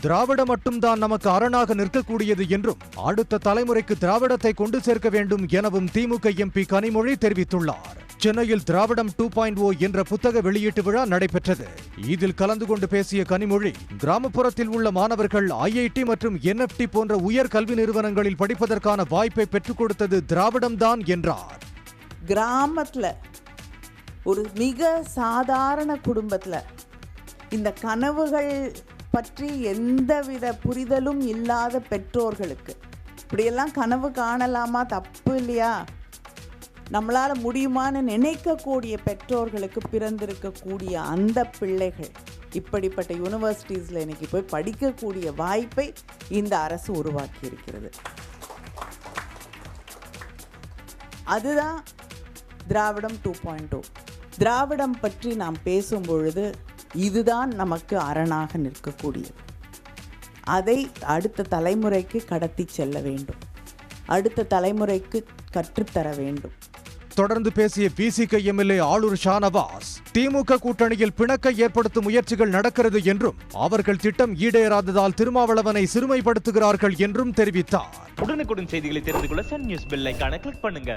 திராவிடம் மட்டும்தான் நமக்கு அரணாக நிற்கக்கூடியது என்றும் அடுத்த தலைமுறைக்கு திராவிடத்தை கொண்டு சேர்க்க வேண்டும் எனவும் திமுக எம்பி கனிமொழி தெரிவித்துள்ளார். சென்னையில் திராவிடம் 2.0 என்ற புத்தக வெளியீட்டு விழா நடைபெற்றது. இதில் கலந்து கொண்டு பேசிய கனிமொழி, கிராமப்புறத்தில் உள்ள மாணவர்கள் IIT மற்றும் NFT போன்ற உயர் கல்வி நிறுவனங்களில் படிப்பதற்கான வாய்ப்பை பெற்றுக் கொடுத்தது திராவிடம்தான் என்றார். கிராமத்துல ஒரு மிக சாதாரண குடும்பத்துல இந்த கனவுகள் பற்றி எந்தவித புரிதலும் இல்லாத பெற்றோர்களுக்கு இப்படியெல்லாம் கனவு காணலாமா, தப்பு இல்லையா, நம்மளால முடியுமான்னு நினைக்கக்கூடிய பெற்றோர்களுக்கு பிறந்திருக்கக்கூடிய அந்த பிள்ளைகள் இப்படிப்பட்ட யூனிவர்சிட்டிஸில் இன்னைக்கு போய் படிக்கக்கூடிய வாய்ப்பை இந்த அரசு உருவாக்கி இருக்கிறது. அதுதான் திராவிடம் 2.0. திராவிடம் பற்றி நாம் பேசும் பொழுது இதுதான் நமக்கு அரணாக நிற்கக்கூடியது. அதை அடுத்த தலைமுறைக்கு கடத்தி செல்ல வேண்டும், அடுத்த தலைமுறைக்கு கற்றுத்தர வேண்டும். தொடர்ந்து பேசிய விசிக எம்எல்ஏ ஆளூர் ஷானவாஸ், திமுக கூட்டணியில் பிணக்கை ஏற்படுத்தும் முயற்சிகள் நடக்கிறது என்றும் அவர்கள் திட்டம் ஈடேறாததால் திருமாவளவனை சிறுமைப்படுத்துகிறார்கள் என்றும் தெரிவித்தார். உடனுக்குடன் செய்திகளை தெரிந்து கொள்ள சன் நியூஸ் பெல் ஐகானை கிளிக் பண்ணுங்க.